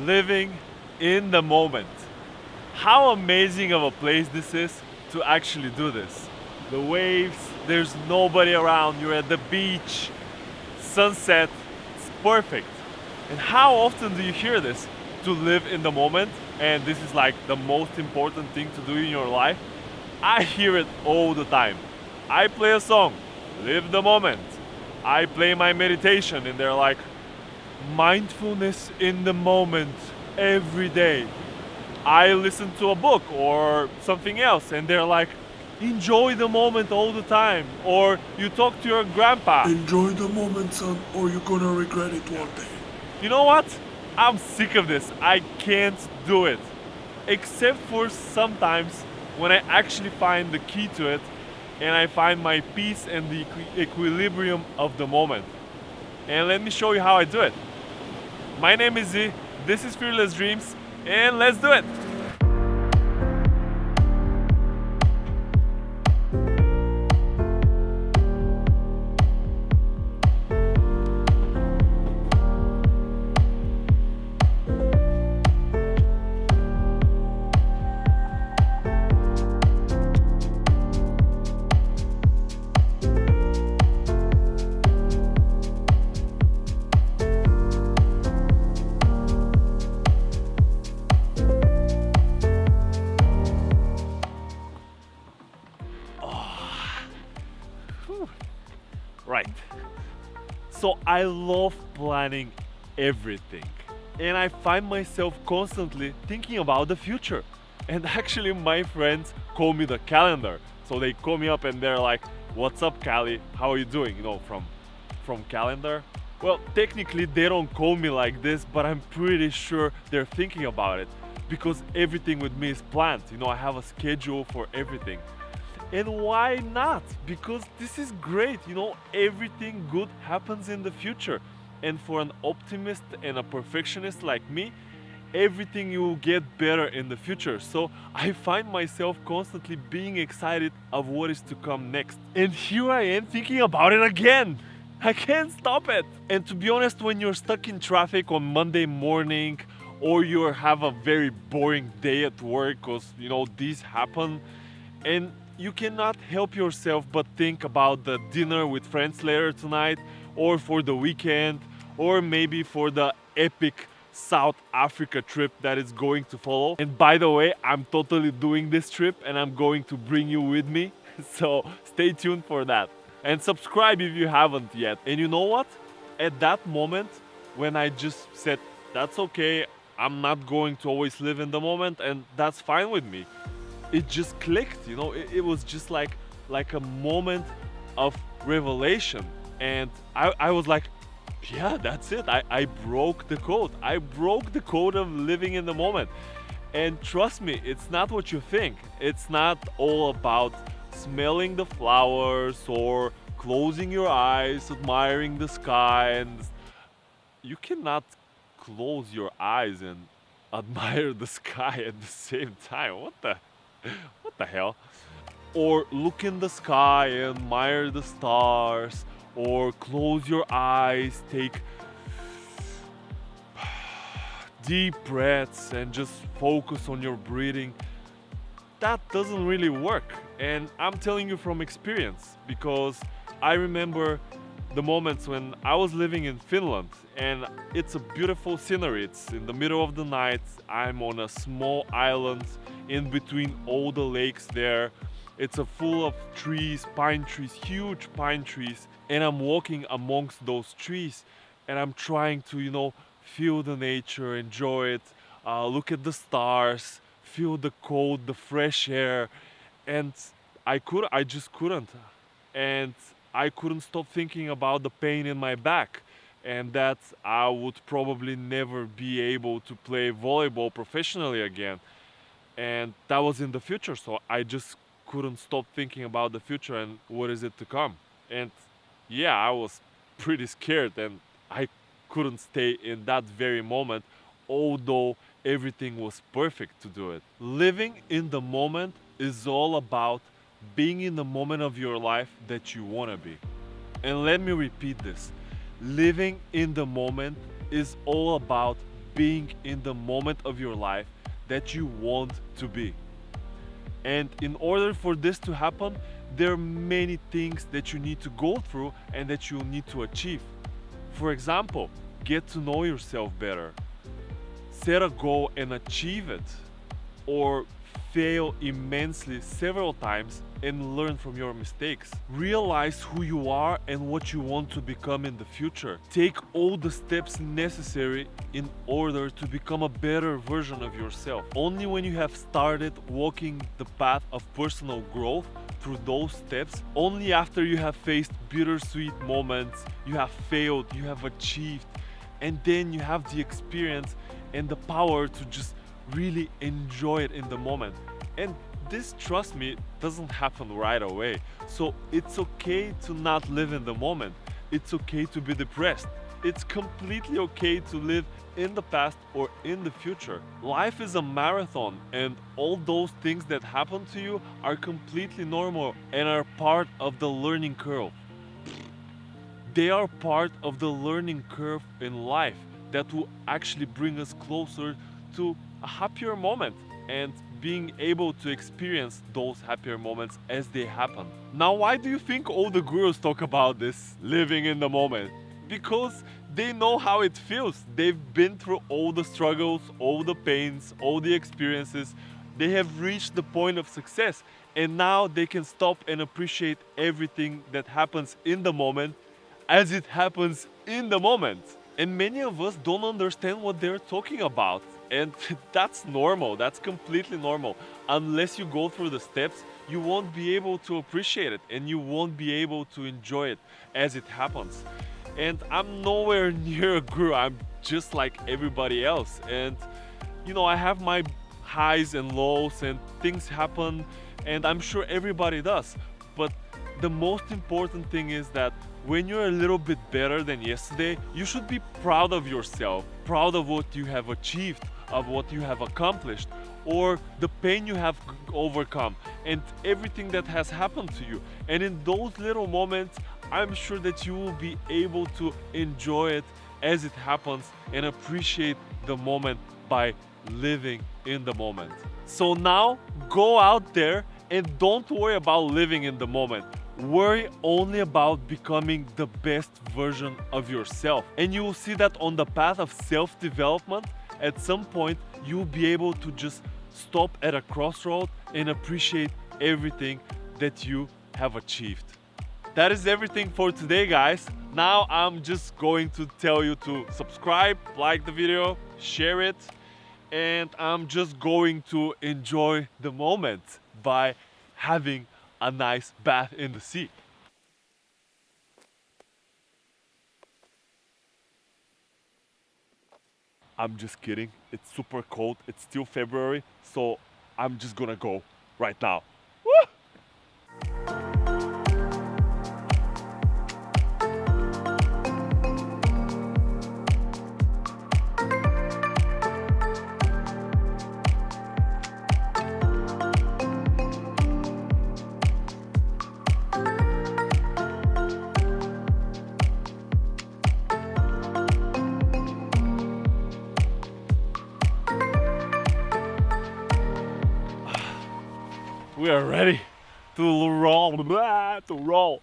living in the moment. How amazing of a place this is to actually do this. The waves, there's nobody around, you're at the beach, sunset, it's perfect. And how often do you hear this? To live in the moment, and this is like the most important thing to do in your life. I hear it all the time. I play a song, live the moment. I play my meditation, and they're like, mindfulness in the moment every day. I listen to a book or something else, and they're like, enjoy the moment all the time. Or you talk to your grandpa. Enjoy the moment, son, or you're gonna regret it one day. You know what? I'm sick of this. I can't do it. Except for sometimes when I actually find the key to it and I find my peace and the equilibrium of the moment. And let me show you how I do it. My name is Z, this is Fearless Dreams, and let's do it! Right. So I love planning everything. And I find myself constantly thinking about the future. And actually my friends call me the calendar. So they call me up and they're like, "What's up, Cali? How are you doing?" You know, from calendar. Well, technically they don't call me like this, but I'm pretty sure they're thinking about it because everything with me is planned. You know, I have a schedule for everything. And why not? Because this is great, you know, everything good happens in the future. And for an optimist and a perfectionist like me, everything will get better in the future. So I find myself constantly being excited of what is to come next. And here I am thinking about it again. I can't stop it. And to be honest, when you're stuck in traffic on Monday morning, or you have a very boring day at work, because you know these happen, and you cannot help yourself but think about the dinner with friends later tonight, or for the weekend, or maybe for the epic South Africa trip that is going to follow. And by the way, I'm totally doing this trip and I'm going to bring you with me. So stay tuned for that. And subscribe if you haven't yet. And you know what? At that moment, when I just said, that's okay, I'm not going to always live in the moment, and that's fine with me, it just clicked, you know. It was just like a moment of revelation, and I was like, yeah, that's it. I broke the code. I broke the code of living in the moment. And trust me, it's not what you think. It's not all about smelling the flowers or closing your eyes, admiring the sky. And you cannot close your eyes and admire the sky at the same time. What the hell? Or look in the sky and admire the stars, or close your eyes, take deep breaths and just focus on your breathing. That doesn't really work. And I'm telling you from experience, because I remember the moments when I was living in Finland, and it's a beautiful scenery. It's in the middle of the night. I'm on a small island in between all the lakes there. It's a full of trees, pine trees, huge pine trees, and I'm walking amongst those trees, and I'm trying to, you know, feel the nature, enjoy it, look at the stars, feel the cold, the fresh air, and I just couldn't, and I couldn't stop thinking about the pain in my back, and that I would probably never be able to play volleyball professionally again, and that was in the future. So I just couldn't stop thinking about the future and what is it to come. And yeah, I was pretty scared, and I couldn't stay in that very moment, although everything was perfect to do it. Living in the moment is all about being in the moment of your life that you want to be. And let me repeat this. Living in the moment is all about being in the moment of your life that you want to be. And in order for this to happen, there are many things that you need to go through and that you need to achieve. For example, get to know yourself better, set a goal and achieve it, or fail immensely several times and learn from your mistakes. Realize who you are and what you want to become in the future. Take all the steps necessary in order to become a better version of yourself. Only when you have started walking the path of personal growth through those steps, only after you have faced bittersweet moments, you have failed, you have achieved, and then you have the experience and the power to just really enjoy it in the moment. And this, trust me, doesn't happen right away. So it's okay to not live in the moment. It's okay to be depressed. It's completely okay to live in the past or in the future. Life is a marathon, and all those things that happen to you are completely normal and are part of the learning curve. They are part of the learning curve in life that will actually bring us closer to a happier moment and being able to experience those happier moments as they happen. Now, why do you think all the gurus talk about this, living in the moment? Because they know how it feels. They've been through all the struggles, all the pains, all the experiences. They have reached the point of success, and now they can stop and appreciate everything that happens in the moment as it happens in the moment. And many of us don't understand what they're talking about. And that's normal, that's completely normal. Unless you go through the steps, you won't be able to appreciate it and you won't be able to enjoy it as it happens. And I'm nowhere near a guru, I'm just like everybody else. And you know, I have my highs and lows and things happen, and I'm sure everybody does. But the most important thing is that when you're a little bit better than yesterday, you should be proud of yourself, proud of what you have achieved, of what you have accomplished, or the pain you have overcome, and everything that has happened to you. And in those little moments, I'm sure that you will be able to enjoy it as it happens and appreciate the moment by living in the moment. So now, go out there and don't worry about living in the moment. Worry only about becoming the best version of yourself. And you will see that on the path of self-development, at some point, you'll be able to just stop at a crossroad and appreciate everything that you have achieved. That is everything for today, guys. Now I'm just going to tell you to subscribe, like the video, share it, and I'm just going to enjoy the moment by having a nice bath in the sea. I'm just kidding. It's super cold. It's still February, so I'm just gonna go right now. Woo! We are ready to roll.